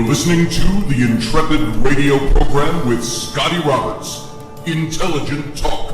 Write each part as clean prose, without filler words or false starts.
You're listening to the Intrepid radio program with Scotty Roberts. Intelligent talk.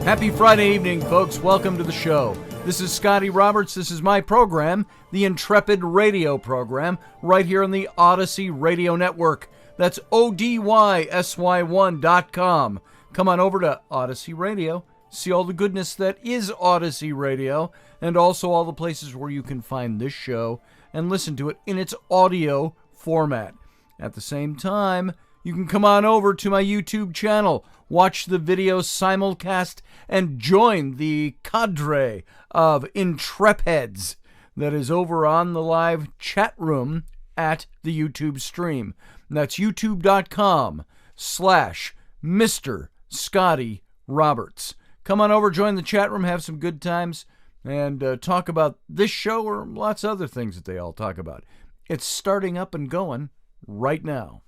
Happy Friday evening, folks. Welcome to the show. This is Scotty Roberts. This is my program, the Intrepid radio program, right here on the Odyssey Radio Network. That's ODYSY1.com. Come on over to Odyssey Radio. See all the goodness that is Odyssey Radio, and also all the places where you can find this show and listen to it in its audio format. At the same time, you can come on over to my YouTube channel, watch the video simulcast, and join the cadre of Intrepids that is over on the live chat room at the YouTube stream. And that's youtube.com/Mr. Scotty Roberts. Come on over, join the chat room, have some good times, and talk about this show or lots of other things that they all talk about. It's starting up and going right now.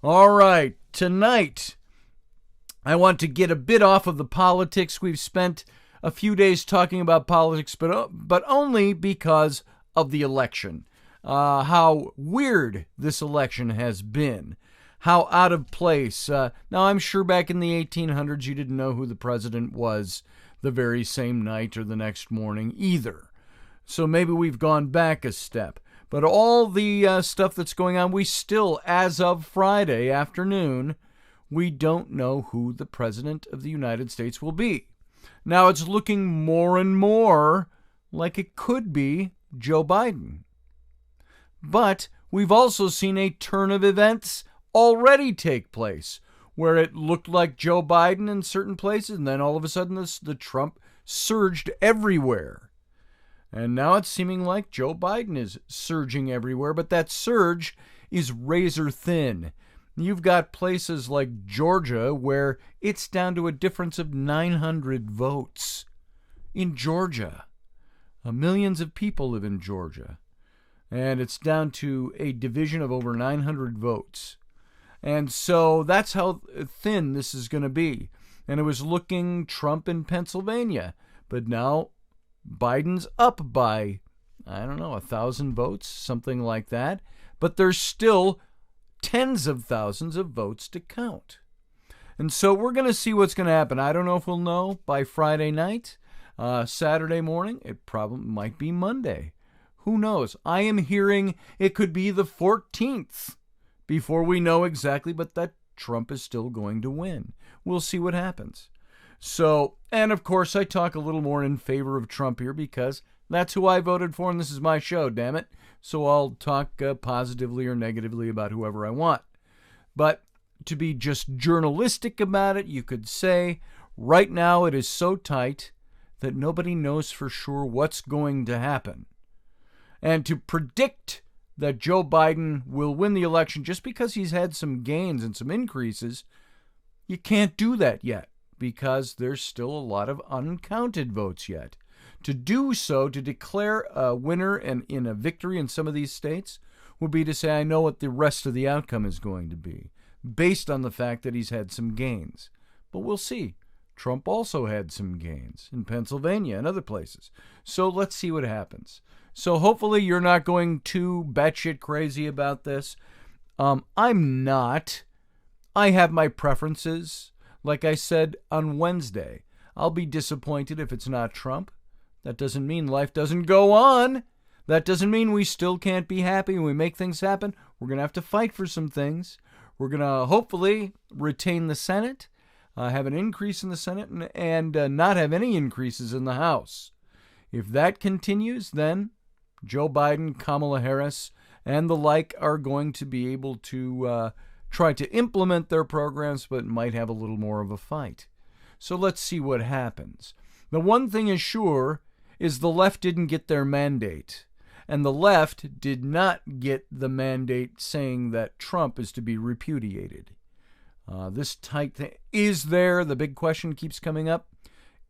All right, tonight I want to get a bit off of the politics. We've spent a few days talking about politics, but only because of the election. How weird this election has been. How out of place. Now, I'm sure back in the 1800s you didn't know who the president was the very same night or the next morning either. So maybe we've gone back a step. But all the stuff that's going on, we still, as of Friday afternoon, we don't know who the president of the United States will be. Now, it's looking more and more like it could be Joe Biden. But we've also seen a turn of events already take place, where it looked like Joe Biden in certain places, and then all of a sudden the Trump surged everywhere. And now it's seeming like Joe Biden is surging everywhere, but that surge is razor thin. You've got places like Georgia where it's down to a difference of 900 votes. In Georgia. Millions of people live in Georgia. And it's down to a division of over 900 votes. And so that's how thin this is going to be. And it was looking Trump in Pennsylvania. But now Biden's up by, 1,000 votes, something like that. But there's still tens of thousands of votes to count. And so we're going to see what's going to happen. I don't know if we'll know by Friday night, Saturday morning. It probably might be Monday. Who knows? I am hearing it could be the 14th before we know exactly, but that Trump is still going to win. We'll see what happens. So, and of course, I talk a little more in favor of Trump here because that's who I voted for, and this is my show, damn it. So I'll talk positively or negatively about whoever I want. But to be just journalistic about it, you could say right now it is so tight that nobody knows for sure what's going to happen. And to predict that Joe Biden will win the election just because he's had some gains and some increases, you can't do that yet because there's still a lot of uncounted votes yet. To do so, to declare a winner and in a victory in some of these states, would be to say, I know what the rest of the outcome is going to be, based on the fact that he's had some gains. But we'll see. Trump also had some gains in Pennsylvania and other places. So let's see what happens. So hopefully you're not going too batshit crazy about this. I'm not. I have my preferences. Like I said on Wednesday, I'll be disappointed if it's not Trump. That doesn't mean life doesn't go on. That doesn't mean we still can't be happy and we make things happen. We're going to have to fight for some things. We're going to hopefully retain the Senate, have an increase in the Senate, and not have any increases in the House. If that continues, then Joe Biden, Kamala Harris, and the like are going to be able to try to implement their programs, but might have a little more of a fight. So let's see what happens. The one thing is sure is the left didn't get their mandate. And the left did not get the mandate saying that Trump is to be repudiated. This tight thing, the big question keeps coming up,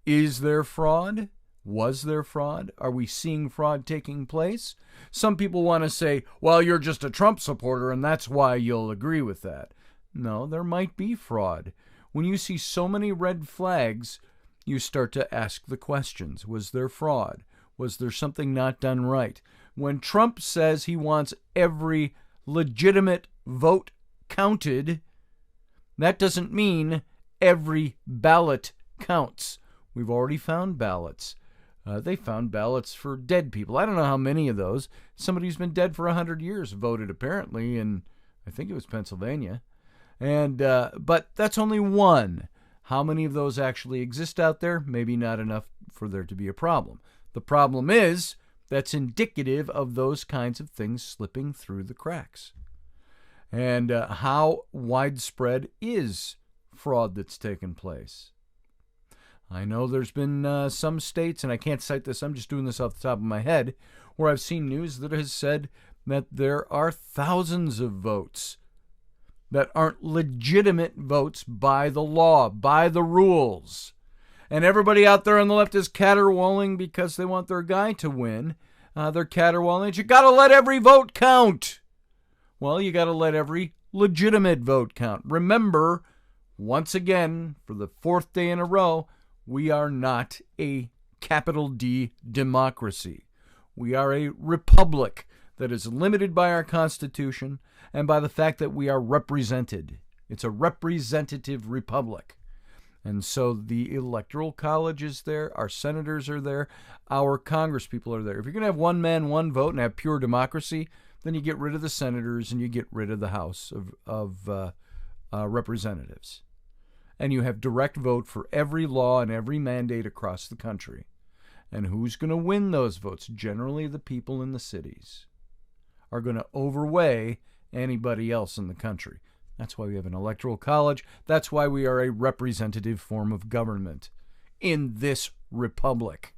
is there fraud? Was there fraud? Are we seeing fraud taking place? Some people want to say, well, you're just a Trump supporter and that's why you'll agree with that. No, there might be fraud. When you see so many red flags, you start to ask the questions. Was there fraud? Was there something not done right? When Trump says he wants every legitimate vote counted, that doesn't mean every ballot counts. We've already found ballots. They found ballots for dead people. I don't know how many of those. Somebody who's been dead for 100 years voted, apparently, in, I think it was Pennsylvania. But that's only one. How many of those actually exist out there? Maybe not enough for there to be a problem. The problem is that's indicative of those kinds of things slipping through the cracks. And how widespread is fraud that's taken place? I know there's been some states, and I can't cite this, I'm just doing this off the top of my head, where I've seen news that has said that there are thousands of votes that aren't legitimate votes by the law, by the rules. And everybody out there on the left is caterwauling because they want their guy to win. They're caterwauling. You got to let every vote count. Well, you got to let every legitimate vote count. Remember, once again, for the fourth day in a row, we are not a capital D democracy. We are a republic that is limited by our Constitution and by the fact that we are represented. It's a representative republic. And so the Electoral College is there, our senators are there, our congresspeople are there. If you're going to have one man, one vote and have pure democracy, then you get rid of the senators and you get rid of the House of Representatives. And you have direct vote for every law and every mandate across the country. And who's going to win those votes? Generally, the people in the cities are going to overweigh anybody else in the country. That's why we have an electoral college. That's why we are a representative form of government in this republic.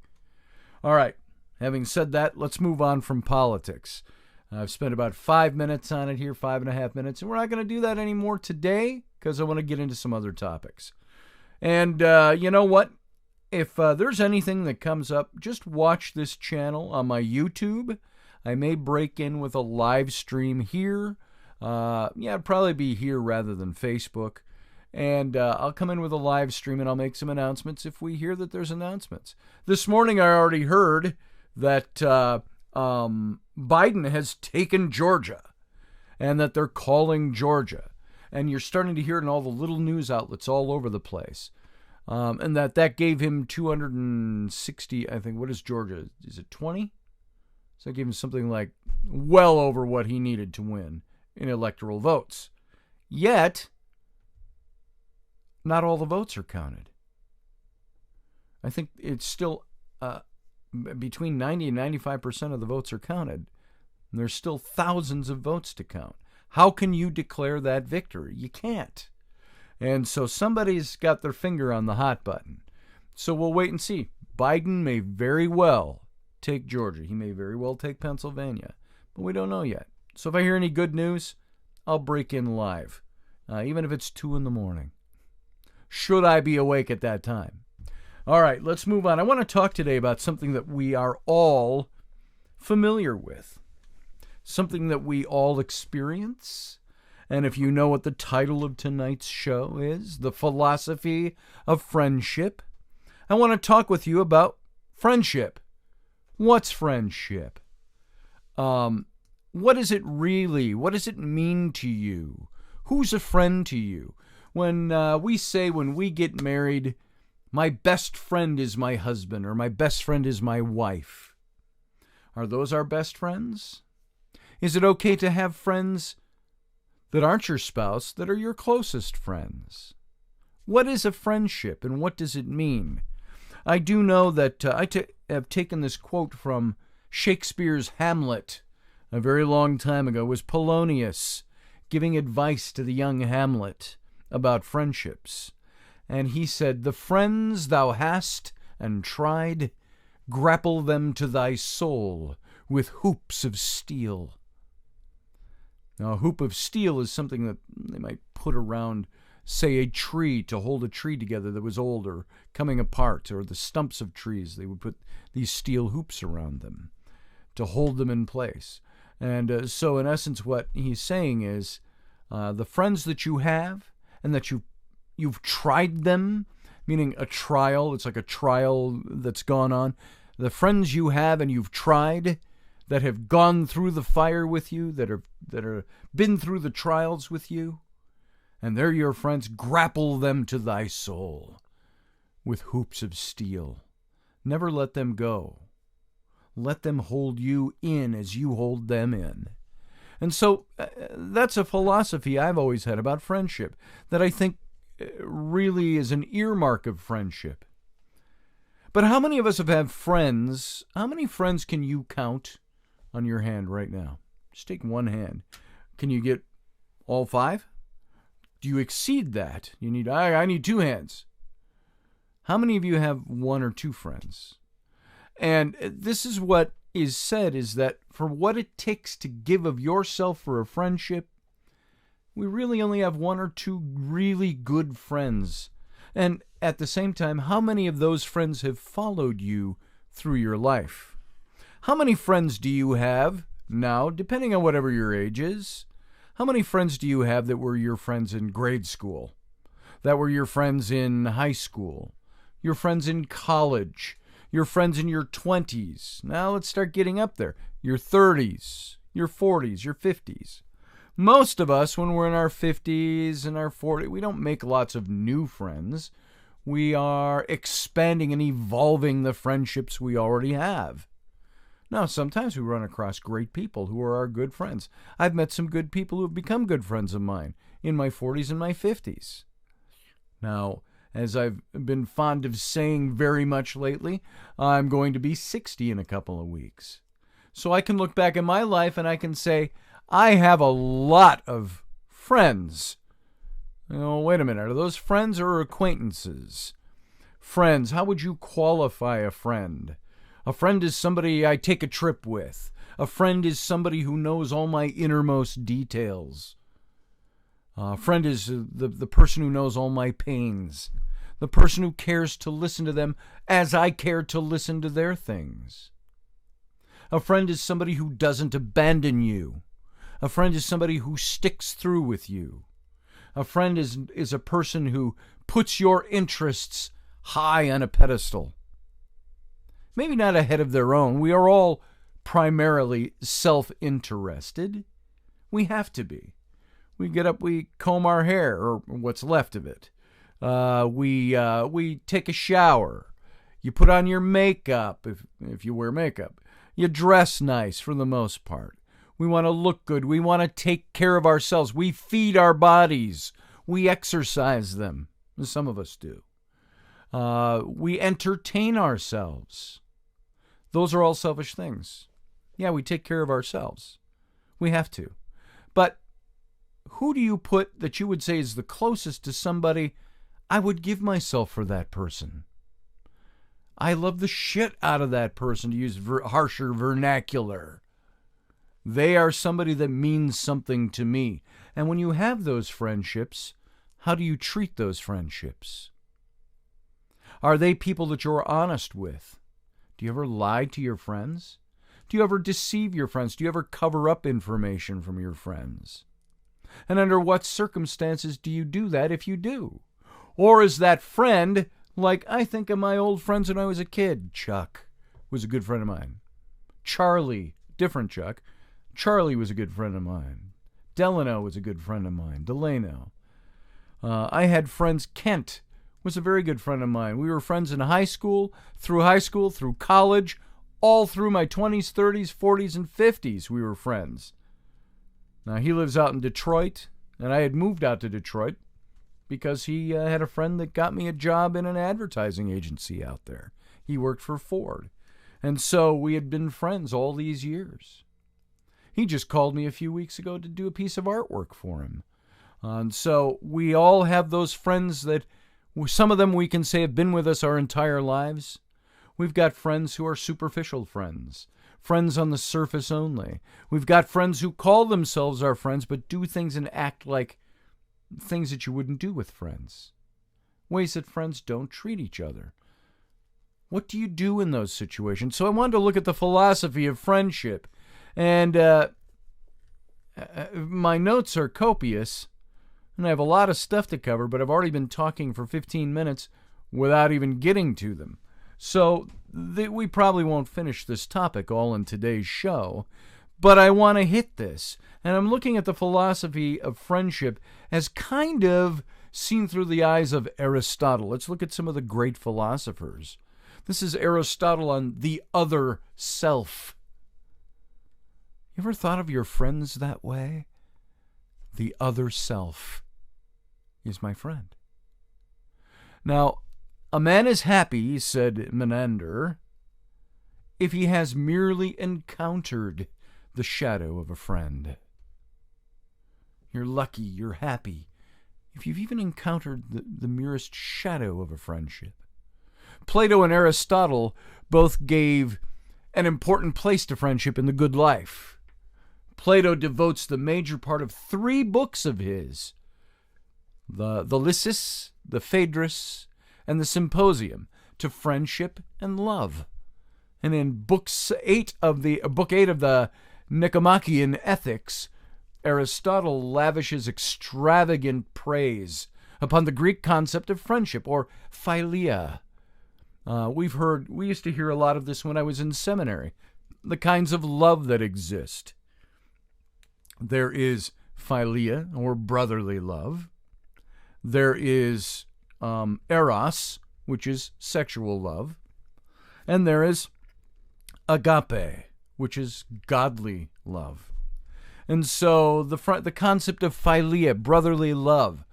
All right, having said that, let's move on from politics. I've spent about 5 minutes on it here, 5.5 minutes, and we're not going to do that anymore today because I want to get into some other topics. And you know what? If there's anything that comes up, just watch this channel on my YouTube. I may break in with a live stream here. It'd probably be here rather than Facebook. And I'll come in with a live stream and I'll make some announcements if we hear that there's announcements. This morning I already heard that Biden has taken Georgia and that they're calling Georgia. And you're starting to hear it in all the little news outlets all over the place. And that gave him 260, I think. What is Georgia? Is it 20? So that gave him something like well over what he needed to win in electoral votes. Yet, not all the votes are counted. I think it's still between 90 and 95% of the votes are counted. And there's still thousands of votes to count. How can you declare that victory? You can't. And so somebody's got their finger on the hot button. So we'll wait and see. Biden may very well take Georgia. He may very well take Pennsylvania. But we don't know yet. So if I hear any good news, I'll break in live. Even if it's 2 a.m. Should I be awake at that time? All right, let's move on. I want to talk today about something that we are all familiar with. Something that we all experience. And if you know what the title of tonight's show is, The Philosophy of Friendship, I want to talk with you about friendship. What's friendship? What is it really? What does it mean to you? Who's a friend to you? When we say when we get married, my best friend is my husband or my best friend is my wife. Are those our best friends? Is it okay to have friends that aren't your spouse that are your closest friends? What is a friendship and what does it mean? I do know that I have taken this quote from Shakespeare's Hamlet a very long time ago. It was Polonius giving advice to the young Hamlet about friendships. And he said, "The friends thou hast and tried, grapple them to thy soul with hoops of steel." Now, a hoop of steel is something that they might put around, say, a tree to hold a tree together that was old or coming apart, or the stumps of trees. They would put these steel hoops around them to hold them in place. And so, in essence, what he's saying is the friends that you have and that you've tried them, meaning a trial, it's like a trial that's gone on. The friends you have and you've tried, that have gone through the fire with you, that have been through the trials with you, and they're your friends. Grapple them to thy soul with hoops of steel. Never let them go. Let them hold you in as you hold them in. And so that's a philosophy I've always had about friendship that I think really is an earmark of friendship. But how many of us have had friends? How many friends can you count on your hand right now? Just take one hand. Can you get all 5? Do you exceed that? I need 2 hands. How many of you have 1 or 2 friends? And this is what is said, is that for what it takes to give of yourself for a friendship, we really only have 1 or 2 really good friends. And at the same time, how many of those friends have followed you through your life? How many friends do you have now, depending on whatever your age is? How many friends do you have that were your friends in grade school? That were your friends in high school? Your friends in college? Your friends in your 20s? Now let's start getting up there. Your 30s, your 40s, your 50s. Most of us, when we're in our 50s and our 40s, we don't make lots of new friends. We are expanding and evolving the friendships we already have. Now, sometimes we run across great people who are our good friends. I've met some good people who have become good friends of mine in my 40s and my 50s. Now, as I've been fond of saying very much lately, I'm going to be 60 in a couple of weeks. So I can look back at my life and I can say, I have a lot of friends. Wait a minute. Are those friends or acquaintances? Friends, how would you qualify a friend? A friend is somebody I take a trip with. A friend is somebody who knows all my innermost details. A friend is the person who knows all my pains. The person who cares to listen to them as I care to listen to their things. A friend is somebody who doesn't abandon you. A friend is somebody who sticks through with you. A friend is a person who puts your interests high on a pedestal. Maybe not ahead of their own. We are all primarily self-interested. We have to be. We get up, we comb our hair, or what's left of it. We take a shower. You put on your makeup, if you wear makeup. You dress nice for the most part. We want to look good. We want to take care of ourselves. We feed our bodies. We exercise them. Some of us do. We entertain ourselves. Those are all selfish things. Yeah, we take care of ourselves. We have to. But who do you put that you would say is the closest to somebody I would give myself for that person? I love the shit out of that person, to use harsher vernacular. They are somebody that means something to me. And when you have those friendships, how do you treat those friendships? Are they people that you're honest with? Do you ever lie to your friends? Do you ever deceive your friends? Do you ever cover up information from your friends? And under what circumstances do you do that if you do? Or is that friend, like I think of my old friends when I was a kid? Chuck was a good friend of mine. Charlie, different Chuck. Charlie was a good friend of mine. Delano was a good friend of mine. Delano. I had friends. Kent was a very good friend of mine. We were friends in high school, through college, all through my 20s, 30s, 40s, and 50s we were friends. Now, he lives out in Detroit, and I had moved out to Detroit because he had a friend that got me a job in an advertising agency out there. He worked for Ford. And so we had been friends all these years. He just called me a few weeks ago to do a piece of artwork for him. And so we all have those friends that, some of them we can say have been with us our entire lives. We've got friends who are superficial friends, friends on the surface only. We've got friends who call themselves our friends but do things and act like things that you wouldn't do with friends. Ways that friends don't treat each other. What do you do in those situations? So I wanted to look at the philosophy of friendship. And my notes are copious, and I have a lot of stuff to cover, but I've already been talking for 15 minutes without even getting to them. So we probably won't finish this topic all in today's show, but I want to hit this. And I'm looking at the philosophy of friendship as kind of seen through the eyes of Aristotle. Let's look at some of the great philosophers. This is Aristotle on the other self. You ever thought of your friends that way? The other self is my friend. Now, a man is happy, said Menander, if he has merely encountered the shadow of a friend. You're lucky, you're happy, if you've even encountered the merest shadow of a friendship. Plato and Aristotle both gave an important place to friendship in the good life. Plato devotes the major part of 3 books of his, the Lysis, the Phaedrus, and the Symposium, to friendship and love. And in book 8 of the Nicomachean Ethics, Aristotle lavishes extravagant praise upon the Greek concept of friendship, or philia. We used to hear a lot of this when I was in seminary, the kinds of love that exist. There is philia, or brotherly love. There is eros, which is sexual love. And there is agape, which is godly love. And so the concept of philia, brotherly love,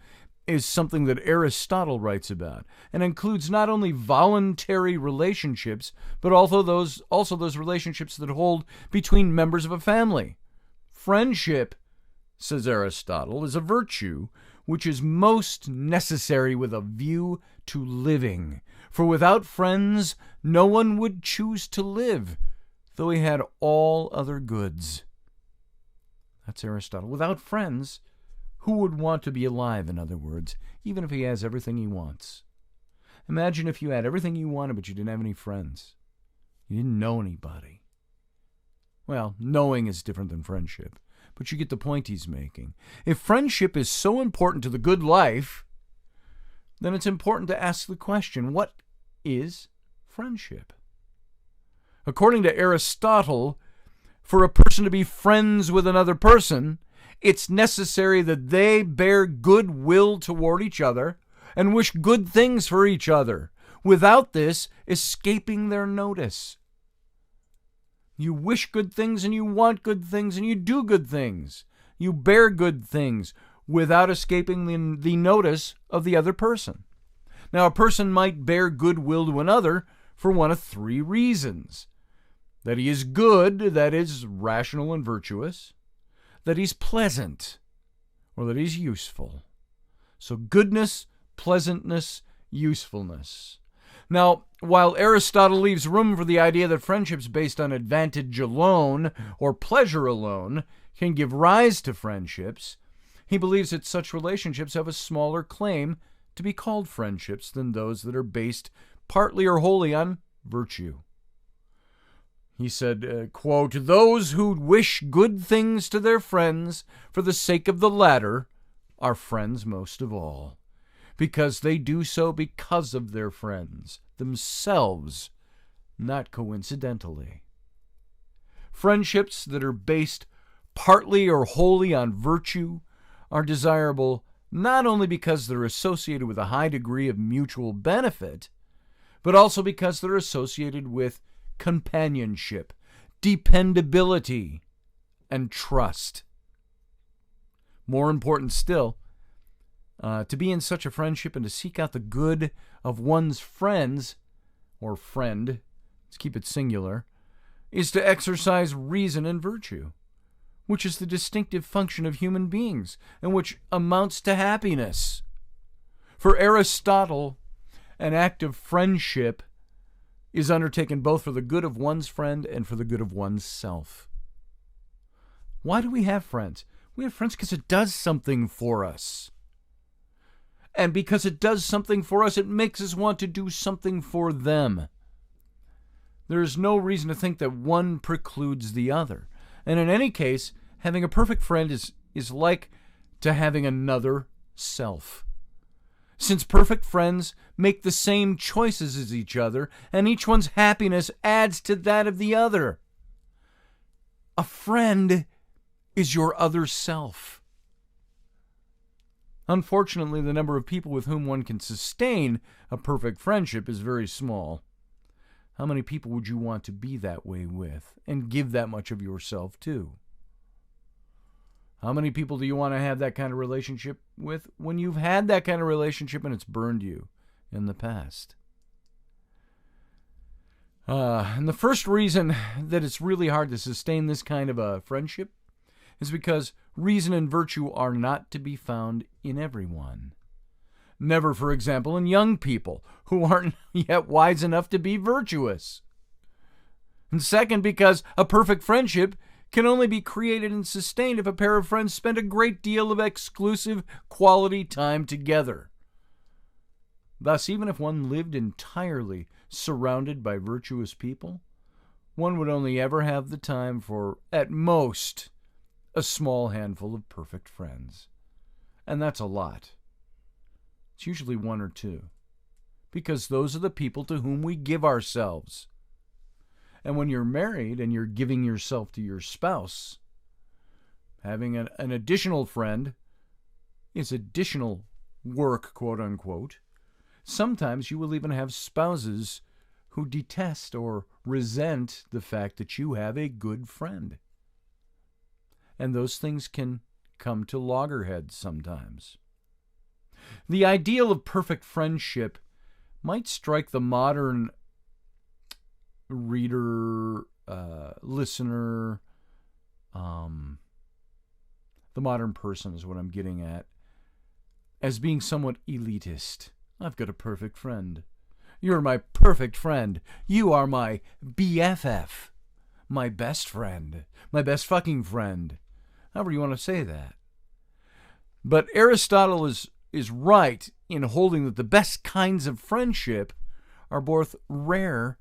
is something that Aristotle writes about, and includes not only voluntary relationships, but also those relationships that hold between members of a family. Friendship, says Aristotle, is a virtue which is most necessary with a view to living. For without friends, no one would choose to live, though he had all other goods. That's Aristotle. Without friends, who would want to be alive, in other words, even if he has everything he wants? Imagine if you had everything you wanted, but you didn't have any friends. You didn't know anybody. Well, knowing is different than friendship, but you get the point he's making. If friendship is so important to the good life, then it's important to ask the question, what is friendship? According to Aristotle, for a person to be friends with another person, it's necessary that they bear goodwill toward each other and wish good things for each other, without this escaping their notice. You wish good things and you want good things and you do good things. You bear good things without escaping the notice of the other person. Now, a person might bear goodwill to another for one of 3 reasons. That he is good, that is, rational and virtuous. That he's pleasant, or that he's useful. So goodness, pleasantness, usefulness. Now, while Aristotle leaves room for the idea that friendships based on advantage alone or pleasure alone can give rise to friendships, he believes that such relationships have a smaller claim to be called friendships than those that are based partly or wholly on virtue. He said, quote, "Those who wish good things to their friends for the sake of the latter are friends most of all, because they do so because of their friends themselves, not coincidentally." Friendships that are based partly or wholly on virtue are desirable not only because they're associated with a high degree of mutual benefit, but also because they're associated with companionship, dependability, and trust. More important still, to be in such a friendship and to seek out the good of one's friends, or friend, let's keep it singular, is to exercise reason and virtue, which is the distinctive function of human beings, and which amounts to happiness. For Aristotle, an act of friendship is undertaken both for the good of one's friend and for the good of one's self. Why do we have friends? We have friends because it does something for us. And because it does something for us, it makes us want to do something for them. There is no reason to think that one precludes the other. And in any case, having a perfect friend is like to having another self. since perfect friends make the same choices as each other, and each one's happiness adds to that of the other. A friend is your other self. Unfortunately, the number of people with whom one can sustain a perfect friendship is very small. How many people would you want to be that way with and give that much of yourself to? How many people do you want to have that kind of relationship with when you've had that kind of relationship and it's burned you in the past? And the first reason that it's really hard to sustain this kind of a friendship is because reason and virtue are not to be found in everyone. Never, for example, in young people who aren't yet wise enough to be virtuous. And second, because a perfect friendship can only be created and sustained if a pair of friends spend a great deal of exclusive quality time together. Thus, even if one lived entirely surrounded by virtuous people, one would only ever have the time for, at most, a small handful of perfect friends. And that's a lot. It's usually one or two, because those are the people to whom we give ourselves. And when you're married and you're giving yourself to your spouse, having an additional friend is additional work, quote unquote. Sometimes you will even have spouses who detest or resent the fact that you have a good friend. And those things can come to loggerheads sometimes. The ideal of perfect friendship might strike the modern reader, listener, the modern person is what I'm getting at, as being somewhat elitist. I've got a perfect friend. You're my perfect friend. You are my BFF. My best friend. My best fucking friend. However you want to say that. But Aristotle is right in holding that the best kinds of friendship are both rare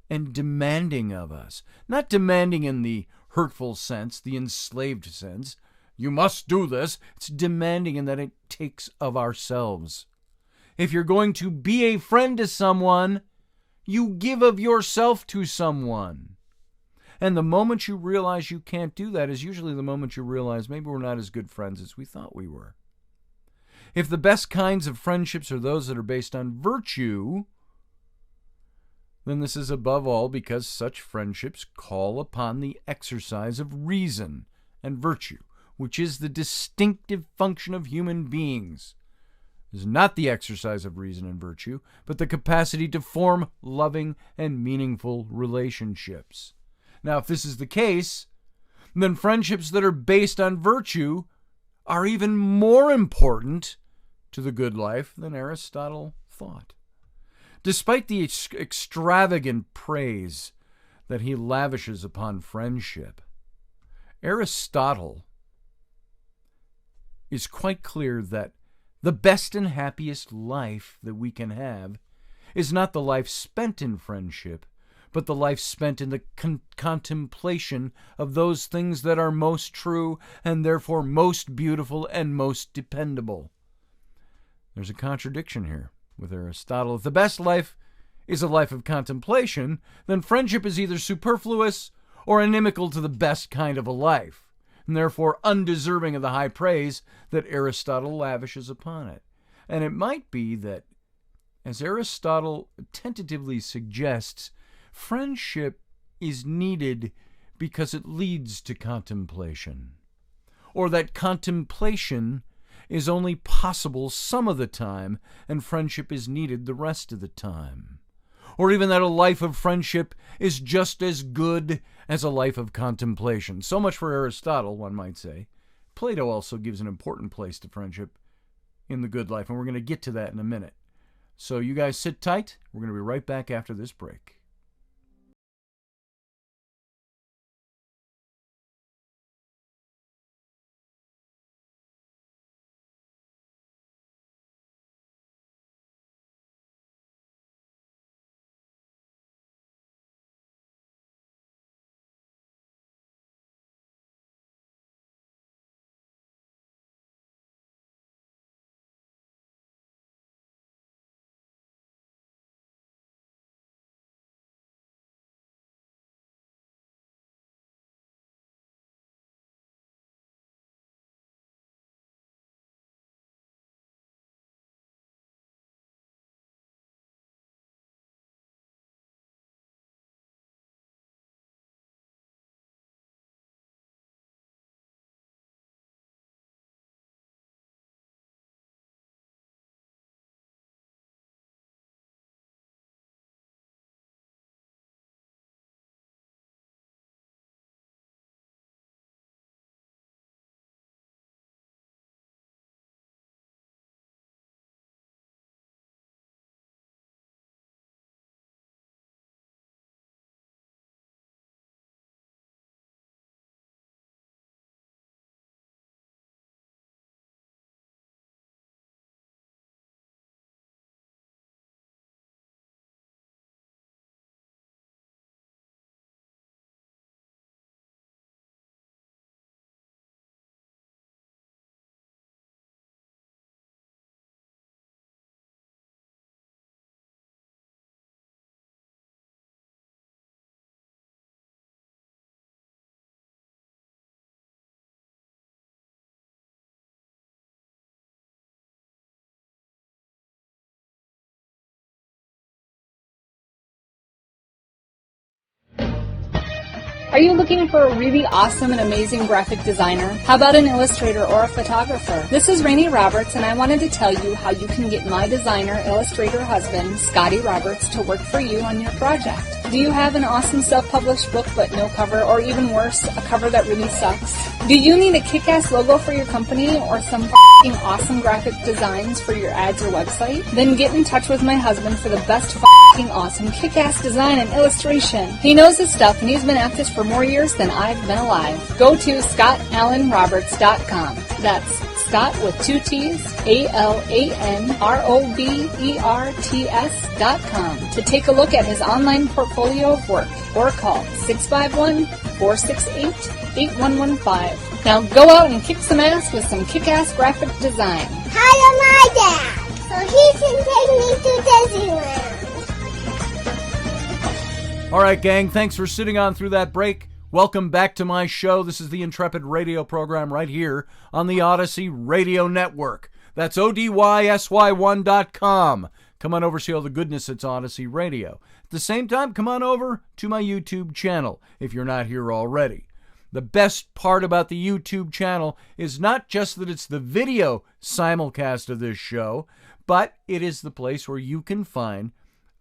and demanding of us. Not demanding in the hurtful sense, the enslaved sense. You must do this. It's demanding in that it takes of ourselves. If you're going to be a friend to someone, you give of yourself to someone. And the moment you realize you can't do that is usually the moment you realize maybe we're not as good friends as we thought we were. If the best kinds of friendships are those that are based on virtue, then this is above all because such friendships call upon the exercise of reason and virtue, which is the distinctive function of human beings. It is not the exercise of reason and virtue, but the capacity to form loving and meaningful relationships. Now, if this is the case, then friendships that are based on virtue are even more important to the good life than Aristotle thought. Despite the extravagant praise that he lavishes upon friendship, Aristotle is quite clear that the best and happiest life that we can have is not the life spent in friendship, but the life spent in the contemplation of those things that are most true and therefore most beautiful and most dependable. There's a contradiction here with Aristotle. If the best life is a life of contemplation, then friendship is either superfluous or inimical to the best kind of a life, and therefore undeserving of the high praise that Aristotle lavishes upon it. And it might be that, as Aristotle tentatively suggests, friendship is needed because it leads to contemplation, or that contemplation is only possible some of the time and friendship is needed the rest of the time, or even that a life of friendship is just as good as a life of contemplation. So much for Aristotle, one might say. Plato also gives an important place to friendship in the good life, and we're going to get to that in a minute. So you guys sit tight. We're going to be right back after this break. Are you looking for a really awesome and amazing graphic designer? How about an illustrator or a photographer? This is Rainey Roberts, and I wanted to tell you how you can get my designer, illustrator husband, Scotty Roberts, to work for you on your project. Do you have an awesome self-published book but no cover, or even worse, a cover that really sucks? Do you need a kick-ass logo for your company or some f***ing awesome graphic designs for your ads or website? Then get in touch with my husband for the best f***ing awesome kick-ass design and illustration. He knows his stuff, and he's been at this for more years than I've been alive. Go to ScottAllenRoberts.com. That's Scott with 2 T's, ALANROBERTS.com to take a look at his online portfolio of work, or call 651-468-8115. Now go out and kick some ass with some kick-ass graphic design. Hire my dad so he can take me to Disneyland. All right, gang, thanks for sitting on through that break. Welcome back to my show. This is the Intrepid radio program right here on the Odyssey Radio Network. That's ODYSY1.com. Come on over, see all the goodness that's Odyssey Radio. At the same time, come on over to my YouTube channel if you're not here already. The best part about the YouTube channel is not just that it's the video simulcast of this show, but it is the place where you can find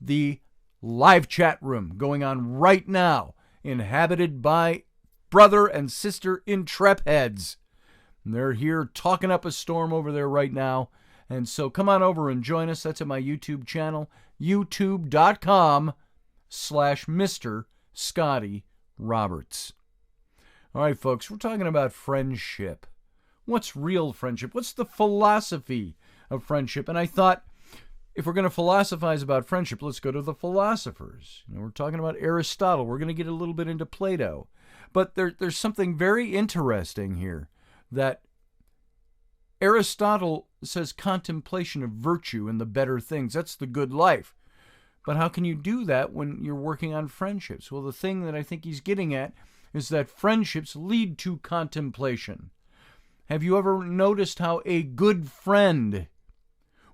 the live chat room going on right now, inhabited by brother and sister Intrepids. They're here talking up a storm over there right now. And so come on over and join us. That's at my YouTube channel, youtube.com/Mr. Scotty Roberts. All right, folks, we're talking about friendship. What's real friendship? What's the philosophy of friendship? And I thought, if we're going to philosophize about friendship, let's go to the philosophers. We're talking about Aristotle. We're going to get a little bit into Plato. But there's something very interesting here, that Aristotle says contemplation of virtue and the better things. That's the good life. But how can you do that when you're working on friendships? Well, the thing that I think he's getting at is that friendships lead to contemplation. Have you ever noticed how a good friend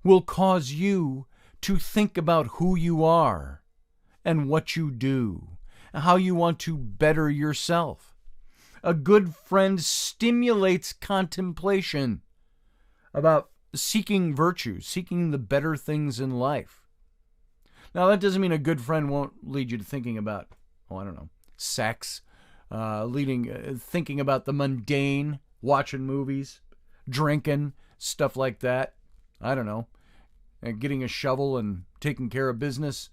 will cause you to think about who you are and what you do, and how you want to better yourself? A good friend stimulates contemplation about seeking virtue, seeking the better things in life. Now, that doesn't mean a good friend won't lead you to thinking about, sex, thinking about the mundane, watching movies, drinking, stuff like that. Getting a shovel and taking care of business,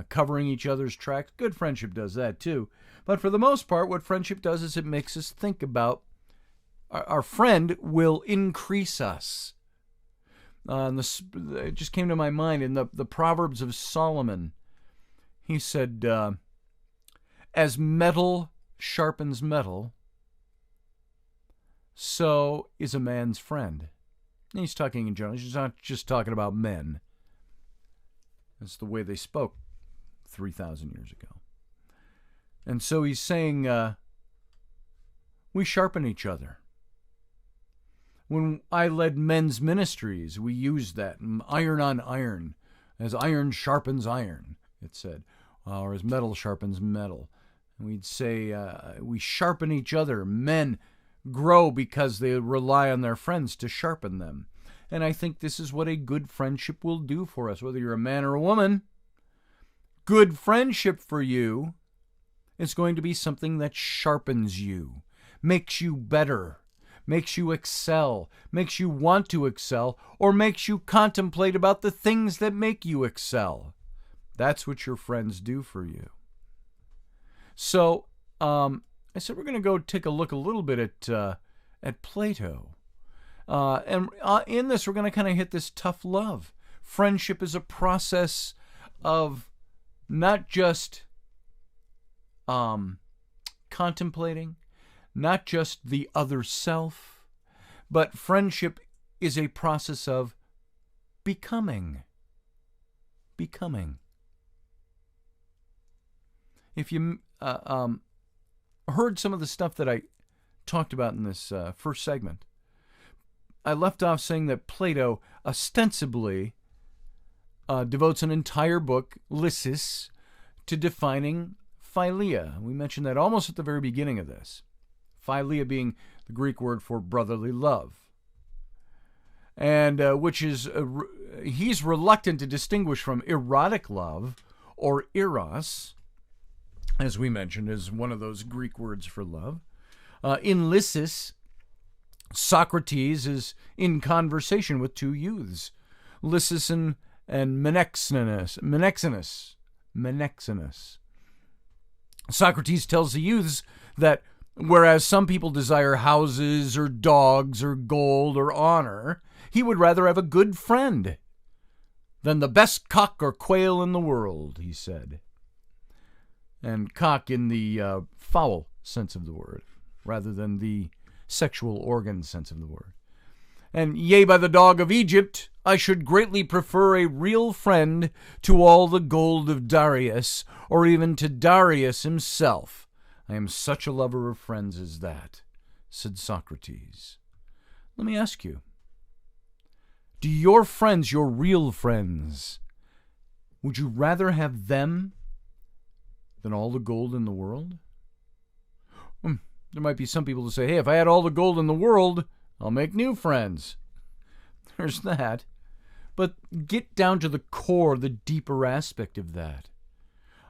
covering each other's tracks. Good friendship does that too. But for the most part, what friendship does is it makes us think about our friend will increase us. It just came to my mind in the Proverbs of Solomon. He said, as metal sharpens metal, so is a man's friend. And he's talking in general. He's not just talking about men. That's the way they spoke 3,000 years ago. And so he's saying, we sharpen each other. When I led men's ministries, we used that, iron on iron, as iron sharpens iron, it said, or as metal sharpens metal. And we'd say, we sharpen each other. Men grow because they rely on their friends to sharpen them. And I think this is what a good friendship will do for us, whether you're a man or a woman. Good friendship for you is going to be something that sharpens you, makes you better, makes you excel, makes you want to excel, or makes you contemplate about the things that make you excel. That's what your friends do for you. So, I said we're going to go take a look a little bit at Plato. And in this, we're going to kind of hit this tough love. Friendship is a process of not just contemplating, not just the other self, but friendship is a process of becoming. Becoming. If you heard some of the stuff that I talked about in this first segment, I left off saying that Plato ostensibly devotes an entire book, Lysis, to defining philia. We mentioned that almost at the very beginning of this. Philia being the Greek word for brotherly love. And which is, he's reluctant to distinguish from erotic love, or eros, as we mentioned, is one of those Greek words for love. In Lysis, Socrates is in conversation with two youths, Lysis and Menexenus. Socrates tells the youths that whereas some people desire houses or dogs or gold or honor, he would rather have a good friend than the best cock or quail in the world, he said. And cock in the foul sense of the word, rather than the sexual organ sense of the word. And yea, by the dog of Egypt, I should greatly prefer a real friend to all the gold of Darius, or even to Darius himself. I am such a lover of friends as that, said Socrates. Let me ask you, do your friends, your real friends, would you rather have them than all the gold in the world? There might be some people who say, hey, if I had all the gold in the world, I'll make new friends. There's that. But get down to the core, the deeper aspect of that.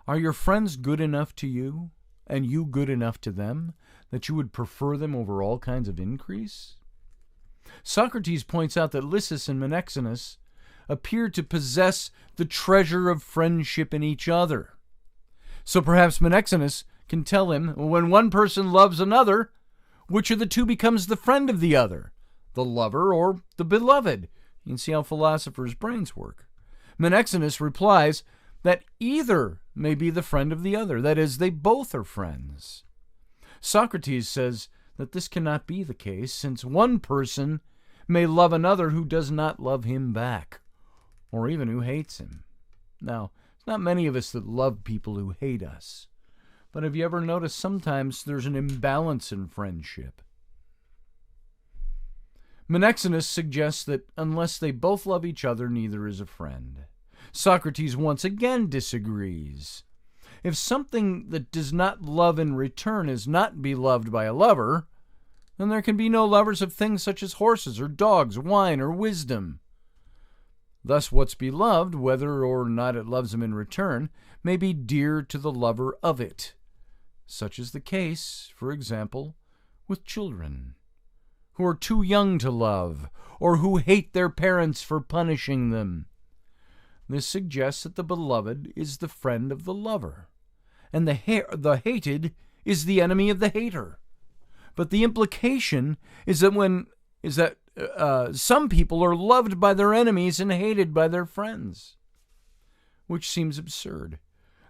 Are your friends good enough to you, and you good enough to them, that you would prefer them over all kinds of increase? Socrates points out that Lysis and Menexenus appear to possess the treasure of friendship in each other. So perhaps Menexenus can tell him, when one person loves another, which of the two becomes the friend of the other, the lover or the beloved? You can see how philosophers' brains work. Menexenus replies that either may be the friend of the other, that is, they both are friends. Socrates says that this cannot be the case, since one person may love another who does not love him back, or even who hates him. Now, it's not many of us that love people who hate us, but have you ever noticed sometimes there's an imbalance in friendship? Menexenus suggests that unless they both love each other, neither is a friend. Socrates once again disagrees. If something that does not love in return is not beloved by a lover, then there can be no lovers of things such as horses or dogs, wine or wisdom. Thus what's beloved, whether or not it loves him in return, may be dear to the lover of it. Such is the case, for example, with children who are too young to love, or who hate their parents for punishing them. This suggests that the beloved is the friend of the lover, and the hated is the enemy of the hater. But the implication is that some people are loved by their enemies and hated by their friends, which seems absurd.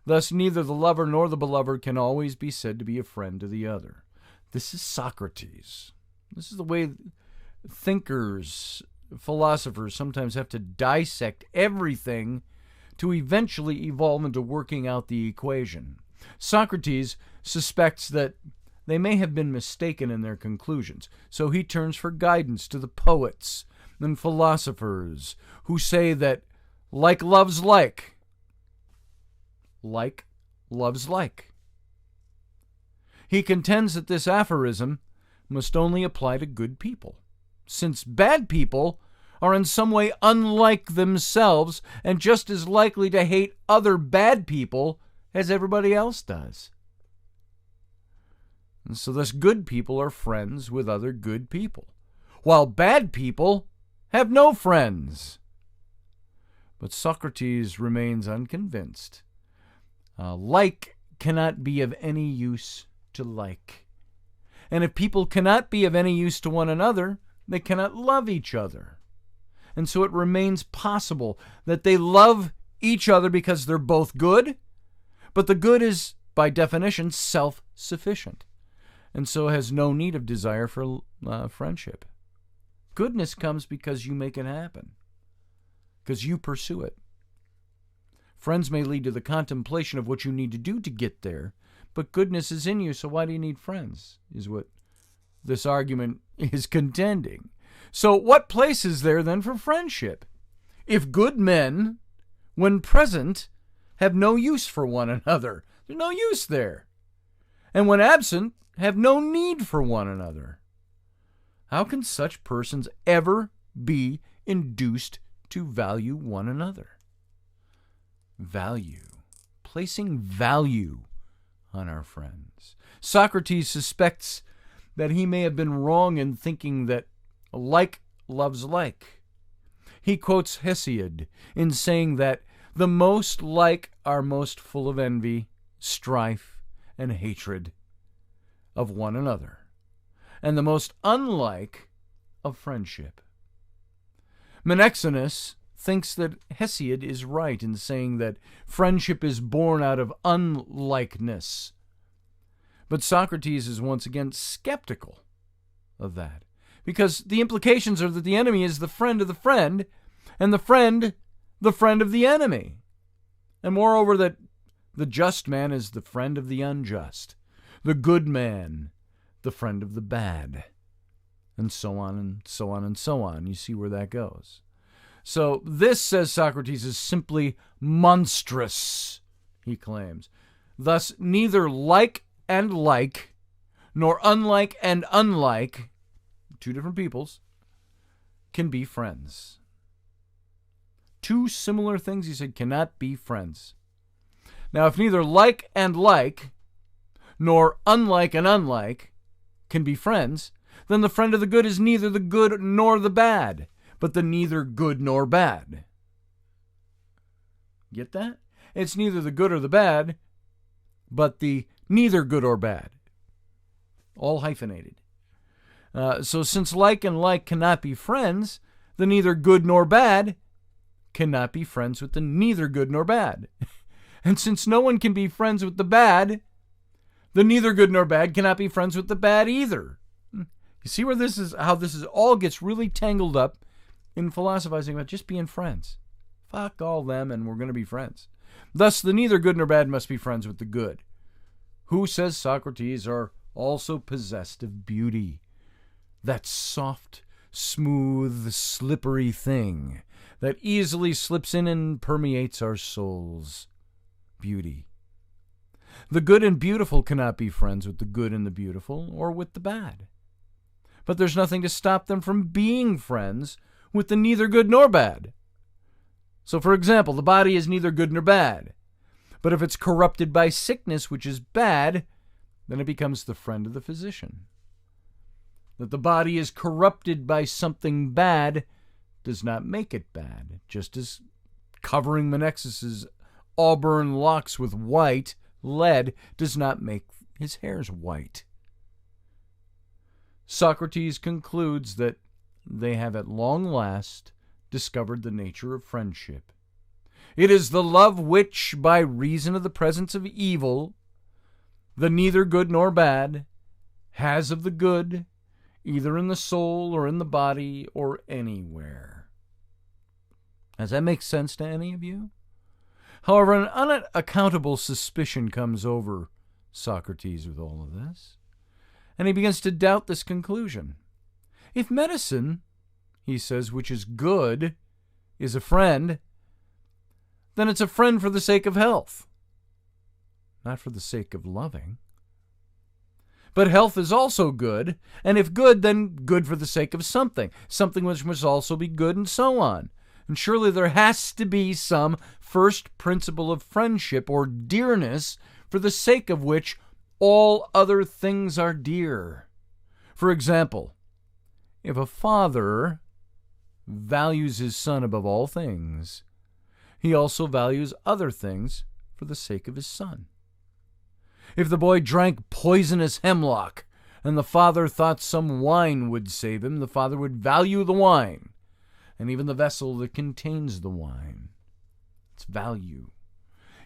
Thus, neither the lover nor the beloved can always be said to be a friend to the other. This is Socrates. This is the way thinkers, philosophers sometimes have to dissect everything to eventually evolve into working out the equation. Socrates suspects that they may have been mistaken in their conclusions, so he turns for guidance to the poets and philosophers who say that like loves like loves like. He contends that this aphorism must only apply to good people, since bad people are in some way unlike themselves and just as likely to hate other bad people as everybody else does. And so thus good people are friends with other good people, while bad people have no friends. But Socrates remains unconvinced. Like cannot be of any use to like. And if people cannot be of any use to one another, they cannot love each other. And so it remains possible that they love each other because they're both good, but the good is, by definition, self-sufficient, and so has no need of desire for friendship. Goodness comes because you make it happen, because you pursue it. Friends may lead to the contemplation of what you need to do to get there, but goodness is in you, so why do you need friends, is what this argument is contending. So what place is there then for friendship? If good men, when present, have no use for one another, There's no use there. And when absent, have no need for one another. How can such persons ever be induced to value one another? Value. Placing value on our friends. Socrates suspects that he may have been wrong in thinking that like loves like. He quotes Hesiod in saying that the most like are most full of envy, strife, and hatred of one another, and the most unlike of friendship. Menexenus thinks that Hesiod is right in saying that friendship is born out of unlikeness. But Socrates is once again skeptical of that, because the implications are that the enemy is the friend of the friend, and the friend of the enemy. And moreover, that the just man is the friend of the unjust, the good man, the friend of the bad, and so on and so on and so on. You see where that goes. So this, says Socrates, is simply monstrous, he claims. Thus, neither like and like, nor unlike and unlike, two different peoples, can be friends. Two similar things, he said, cannot be friends. Now, if neither like and like, nor unlike and unlike, can be friends, then the friend of the good is neither the good nor the bad, but the neither good nor bad. Get that? It's neither the good or the bad, but the neither good or bad. All hyphenated. So since like and like cannot be friends, the neither good nor bad cannot be friends with the neither good nor bad. And since no one can be friends with the bad, the neither good nor bad cannot be friends with the bad either. You see where this is, how this is all gets really tangled up in philosophizing about just being friends. Fuck all them and we're going to be friends. Thus, the neither good nor bad must be friends with the good, who, says Socrates, are also possessed of beauty. That soft, smooth, slippery thing that easily slips in and permeates our souls. Beauty. The good and beautiful cannot be friends with the good and the beautiful, or with the bad. But there's nothing to stop them from being friends with the neither good nor bad. So, for example, the body is neither good nor bad. But if it's corrupted by sickness, which is bad, then it becomes the friend of the physician. That the body is corrupted by something bad does not make it bad, just as covering Menexenus's auburn locks with white lead does not make his hairs white. Socrates concludes that they have at long last discovered the nature of friendship. It is the love which, by reason of the presence of evil, the neither good nor bad, has of the good, either in the soul or in the body or anywhere. Does that make sense to any of you? However, an unaccountable suspicion comes over Socrates with all of this, and he begins to doubt this conclusion. If medicine, he says, which is good, is a friend, then it's a friend for the sake of health, not for the sake of loving. But health is also good, and if good, then good for the sake of something which must also be good, and so on. And surely there has to be some first principle of friendship or dearness for the sake of which all other things are dear. For example, if a father values his son above all things, he also values other things for the sake of his son. If the boy drank poisonous hemlock and the father thought some wine would save him, the father would value the wine and even the vessel that contains the wine. It's value.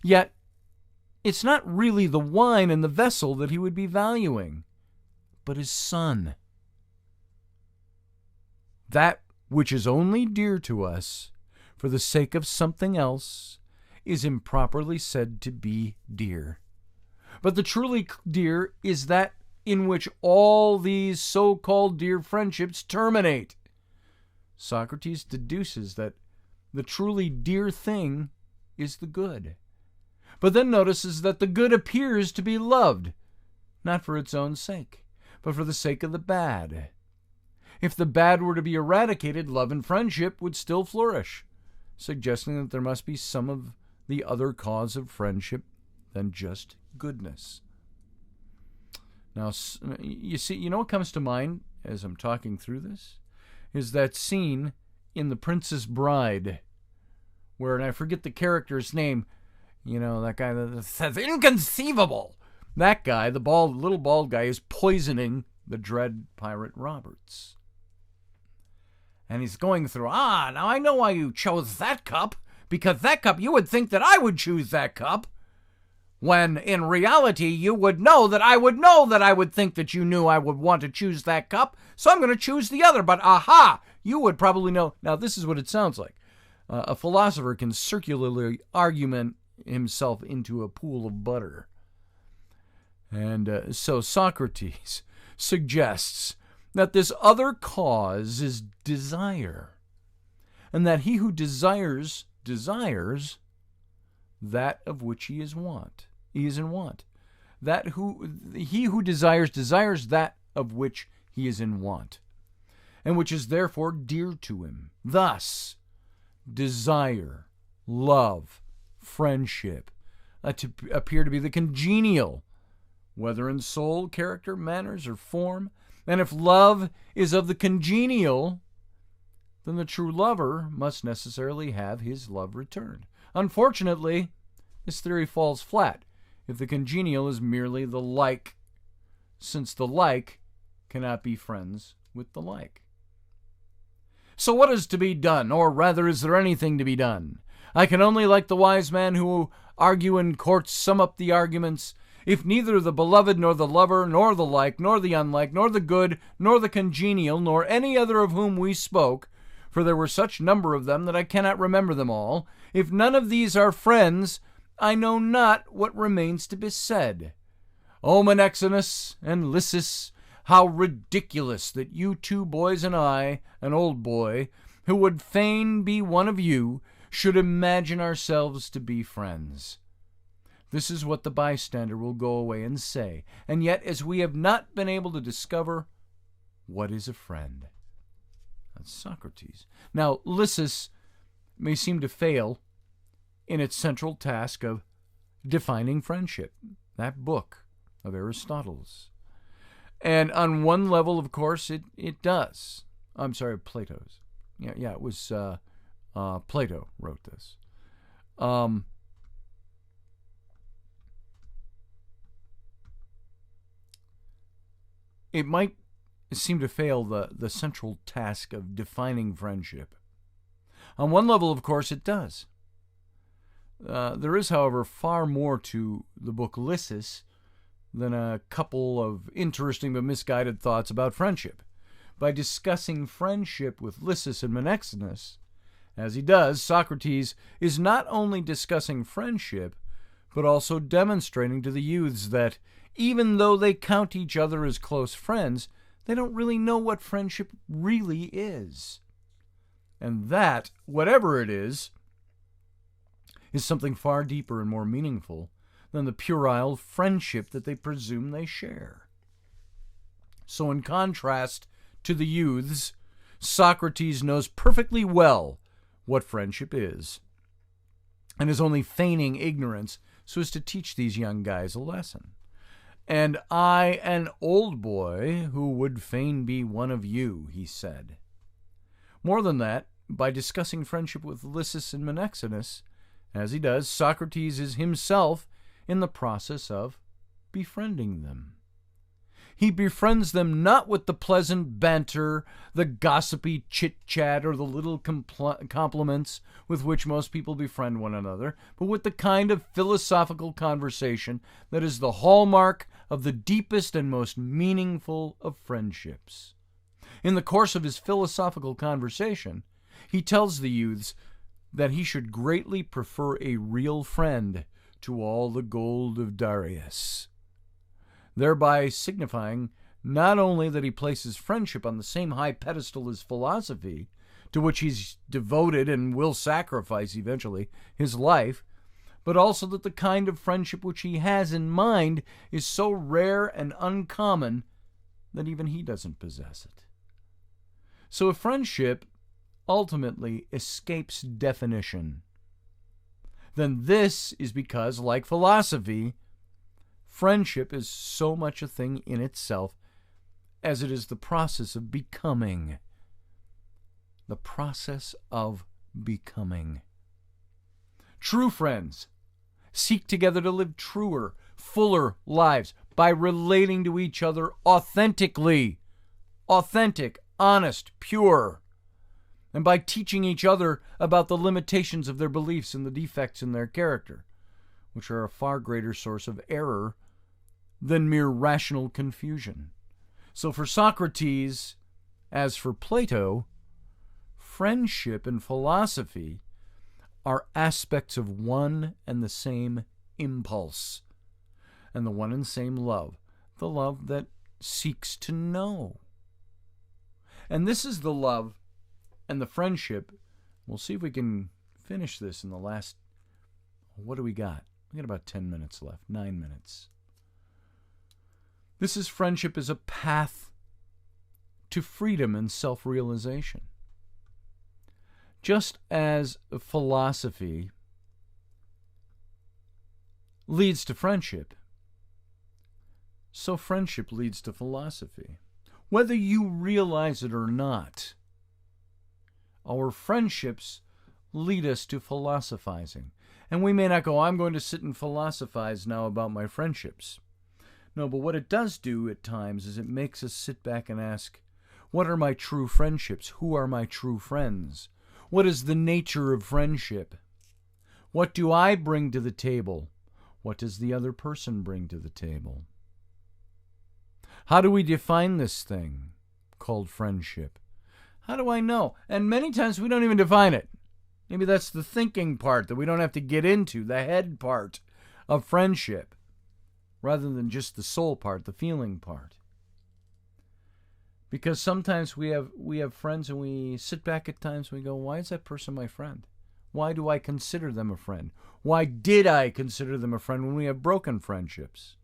Yet, it's not really the wine and the vessel that he would be valuing, but his son. That which is only dear to us for the sake of something else is improperly said to be dear. But the truly dear is that in which all these so-called dear friendships terminate. Socrates deduces that the truly dear thing is the good. but then notices that the good appears to be loved, not for its own sake, but for the sake of the bad. If the bad were to be eradicated, love and friendship would still flourish, suggesting that there must be some of the other cause of friendship than just goodness. Now, you know what comes to mind as I'm talking through this? Is that scene in The Princess Bride, where, and I forget the character's name, that guy that says, "Inconceivable!" That guy, the little bald guy, is poisoning the dread pirate Roberts. And he's going through, now I know why you chose that cup, because that cup, you would think that I would choose that cup, when in reality you would know that I would think that you knew I would want to choose that cup, so I'm going to choose the other, but you would probably know. Now this is what it sounds like. A philosopher can circularly argument himself into a pool of butter. And so Socrates suggests that this other cause is desire, and that he who desires that of which he is in want. He who desires that of which he is in want, and which is therefore dear to him. Thus, desire, love, friendship appear to be the congenial, whether in soul, character, manners, or form. And if love is of the congenial, then the true lover must necessarily have his love returned. Unfortunately, this theory falls flat if the congenial is merely the like, since the like cannot be friends with the like. So what is to be done, or rather, is there anything to be done? I can only, like the wise man who argue in courts, sum up the arguments. If neither the beloved, nor the lover, nor the like, nor the unlike, nor the good, nor the congenial, nor any other of whom we spoke, for there were such number of them that I cannot remember them all, if none of these are friends, I know not what remains to be said. O Menexenus and Lysis, how ridiculous that you two boys and I, an old boy, who would fain be one of you, should imagine ourselves to be friends. This is what the bystander will go away and say, and yet as we have not been able to discover what is a friend. That's Socrates. Now, Lysis may seem to fail in its central task of defining friendship, that book of Aristotle's. And on one level, of course, it does. I'm sorry, Plato's. Yeah, it was Plato wrote this. It might seem to fail the central task of defining friendship. On one level, of course, it does. There is, however, far more to the book Lysis than a couple of interesting but misguided thoughts about friendship. By discussing friendship with Lysis and Menexenus, as he does, Socrates is not only discussing friendship, but also demonstrating to the youths that even though they count each other as close friends, they don't really know what friendship really is. And that, whatever it is something far deeper and more meaningful than the puerile friendship that they presume they share. So in contrast to the youths, Socrates knows perfectly well what friendship is, and is only feigning ignorance so as to teach these young guys a lesson. And I, an old boy, who would fain be one of you, he said. More than that, by discussing friendship with Lysis and Menexenus, as he does, Socrates is himself in the process of befriending them. He befriends them not with the pleasant banter, the gossipy chit-chat, or the little compliments with which most people befriend one another, but with the kind of philosophical conversation that is the hallmark of the deepest and most meaningful of friendships. In the course of his philosophical conversation, he tells the youths that he should greatly prefer a real friend to all the gold of Darius, thereby signifying not only that he places friendship on the same high pedestal as philosophy, to which he's devoted and will sacrifice eventually his life, but also that the kind of friendship which he has in mind is so rare and uncommon that even he doesn't possess it. So if friendship ultimately escapes definition, then this is because, like philosophy, friendship is so much a thing in itself as it is the process of becoming. The process of becoming. True friends seek together to live truer, fuller lives by relating to each other authentically. Authentic, honest, pure. And by teaching each other about the limitations of their beliefs and the defects in their character, which are a far greater source of error than mere rational confusion. So for Socrates, as for Plato, friendship and philosophy are aspects of one and the same impulse, and the one and same love, the love that seeks to know. And this is the love and the friendship. We'll see if we can finish this in the last, what do we got? We got about 10 minutes left, 9 minutes. This is friendship as a path to freedom and self-realization. Just as philosophy leads to friendship, so friendship leads to philosophy. Whether you realize it or not, our friendships lead us to philosophizing. And we may not go, I'm going to sit and philosophize now about my friendships. No, but what it does do at times is it makes us sit back and ask, what are my true friendships? Who are my true friends? What is the nature of friendship? What do I bring to the table? What does the other person bring to the table? How do we define this thing called friendship? How do I know? And many times we don't even define it. Maybe that's the thinking part that we don't have to get into, the head part of friendship, rather than just the soul part, the feeling part. Because sometimes we have friends and we sit back at times and we go, why is that person my friend? Why do I consider them a friend? Why did I consider them a friend when we have broken friendships?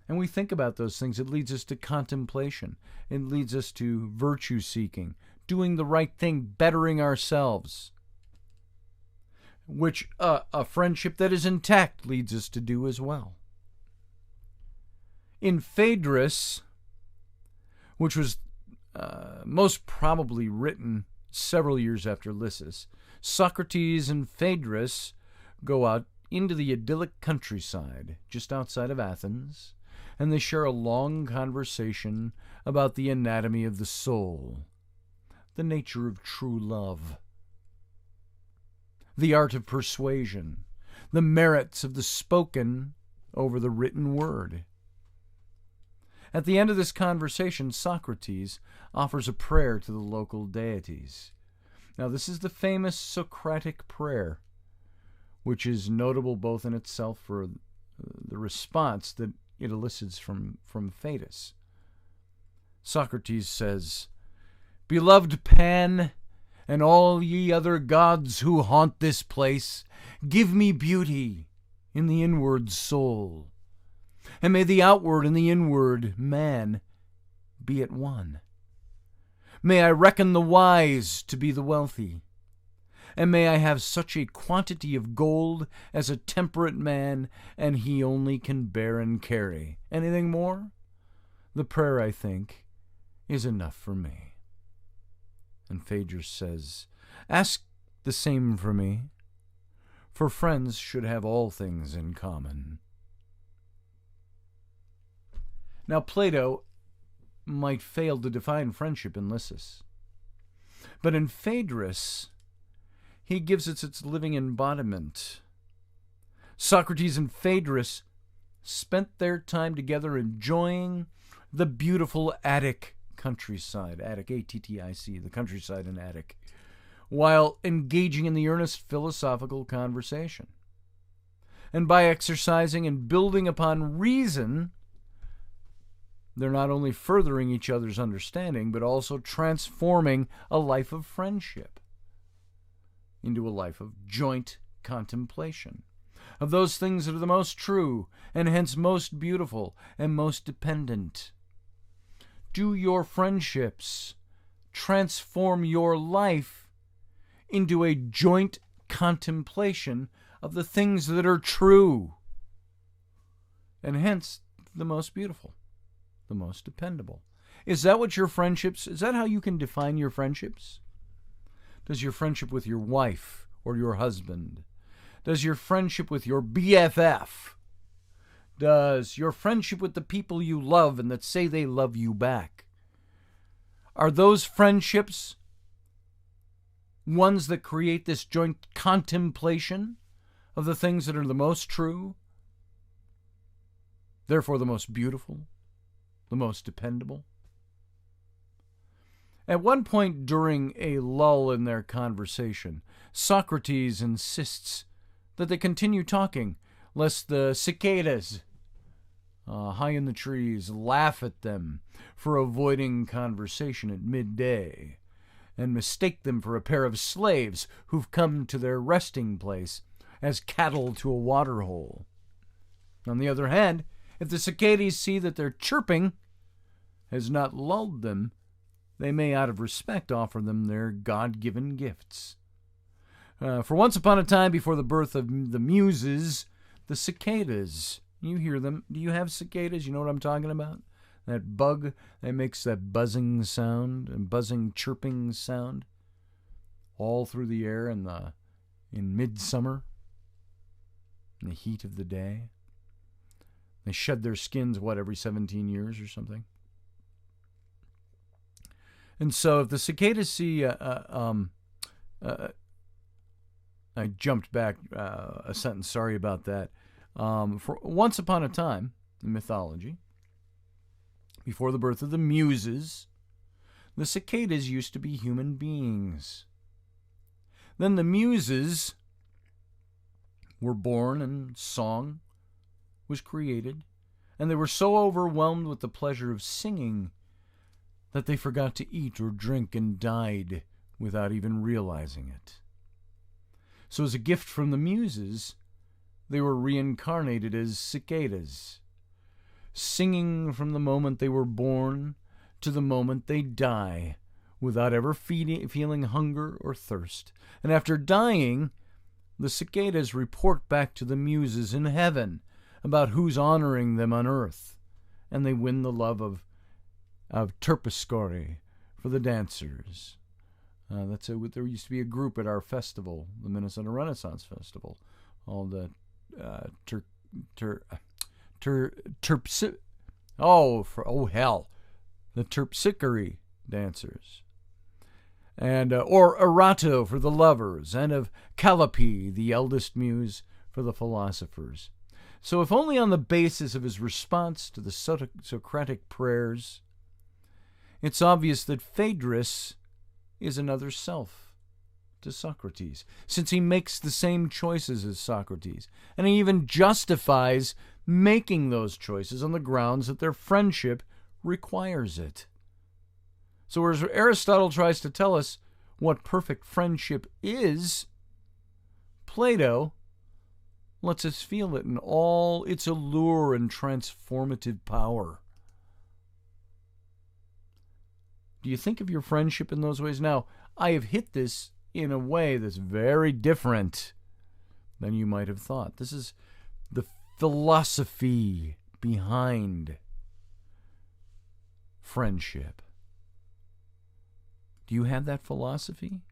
And we think about those things. It leads us to contemplation. It leads us to virtue seeking, doing the right thing, bettering ourselves, which a friendship that is intact leads us to do as well. In Phaedrus, which was most probably written several years after Lysis, Socrates and Phaedrus go out into the idyllic countryside just outside of Athens, and they share a long conversation about the anatomy of the soul, the nature of true love, the art of persuasion, the merits of the spoken over the written word. At the end of this conversation, Socrates offers a prayer to the local deities. Now, this is the famous Socratic prayer, which is notable both in itself for the response that it elicits from Phaedrus. Socrates says, "Beloved Pan, and all ye other gods who haunt this place, give me beauty in the inward soul, and may the outward and the inward man be at one. May I reckon the wise to be the wealthy, and may I have such a quantity of gold as a temperate man, and he only can bear and carry. Anything more? The prayer, I think, is enough for me." And Phaedrus says, "Ask the same for me, for friends should have all things in common." Now, Plato might fail to define friendship in Lysis, but in Phaedrus, he gives it its living embodiment. Socrates and Phaedrus spent their time together enjoying the beautiful Attic countryside, Attic, Attic, the countryside in Attic, while engaging in the earnest philosophical conversation. And by exercising and building upon reason, they're not only furthering each other's understanding, but also transforming a life of friendship into a life of joint contemplation of those things that are the most true and hence most beautiful and most dependent? Do your friendships transform your life into a joint contemplation of the things that are true and hence the most beautiful, the most dependable? Is that what your friendships, is that how you can define your friendships? Does your friendship with your wife or your husband? Does your friendship with your BFF? Does your friendship with the people you love and that say they love you back? Are those friendships ones that create this joint contemplation of the things that are the most true, therefore the most beautiful, the most dependable? At one point during a lull in their conversation, Socrates insists that they continue talking, lest the cicadas high in the trees laugh at them for avoiding conversation at midday, and mistake them for a pair of slaves who've come to their resting place as cattle to a water hole. On the other hand, if the cicadas see that their chirping has not lulled them, they may, out of respect, offer them their God-given gifts. For once upon a time, before the birth of the Muses, the cicadas, you hear them. Do you have cicadas? You know what I'm talking about? That bug that makes that buzzing sound and buzzing, chirping sound all through the air in midsummer, in the heat of the day. They shed their skins, every 17 years or something? And so if the cicadas see, I jumped back a sentence, sorry about that. For once upon a time in mythology, before the birth of the Muses, the cicadas used to be human beings. Then the Muses were born and song was created, and they were so overwhelmed with the pleasure of singing that they forgot to eat or drink and died without even realizing it. So as a gift from the Muses, they were reincarnated as cicadas, singing from the moment they were born to the moment they die, without ever feeling hunger or thirst. And after dying, the cicadas report back to the Muses in heaven about who's honoring them on earth, and they win the love of Terpsichore for the dancers. There used to be a group at our festival, the Minnesota Renaissance Festival, called the Terpsichore dancers, and or Erato for the lovers, and of Calliope, the eldest muse, for the philosophers. So if only on the basis of his response to the Socratic prayers, it's obvious that Phaedrus is another self to Socrates, since he makes the same choices as Socrates, and he even justifies making those choices on the grounds that their friendship requires it. So whereas Aristotle tries to tell us what perfect friendship is, Plato lets us feel it in all its allure and transformative power. Do you think of your friendship in those ways? Now, I have hit this in a way that's very different than you might have thought. This is the philosophy behind friendship. Do you have that philosophy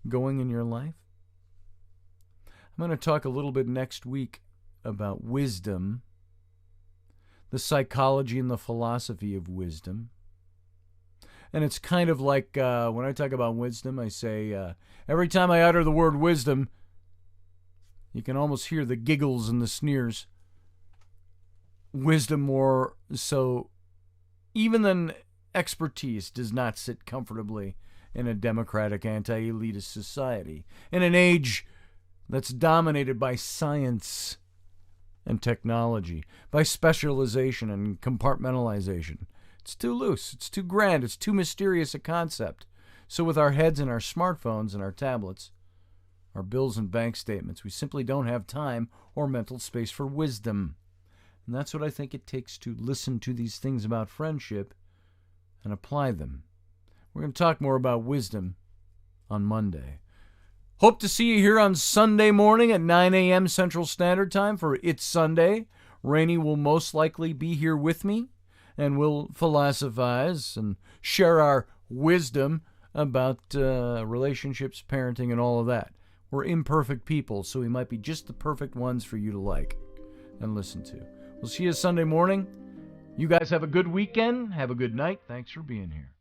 going in your life? I'm going to talk a little bit next week about wisdom, the psychology and the philosophy of wisdom. And it's kind of like when I talk about wisdom, I say every time I utter the word wisdom, you can almost hear the giggles and the sneers. Wisdom more so even than expertise does not sit comfortably in a democratic anti-elitist society, in an age that's dominated by science and technology, by specialization and compartmentalization. It's too loose, it's too grand, it's too mysterious a concept. So with our heads and our smartphones and our tablets, our bills and bank statements. We simply don't have time or mental space for wisdom. And that's what I think it takes to listen to these things about friendship and apply them. We're going to talk more about wisdom on Monday. Hope to see you here on Sunday morning at 9 a.m. Central Standard Time for It's Sunday. Rainey will most likely be here with me, and we'll philosophize and share our wisdom about relationships, parenting, and all of that. We're imperfect people, so we might be just the perfect ones for you to like and listen to. We'll see you Sunday morning. You guys have a good weekend. Have a good night. Thanks for being here.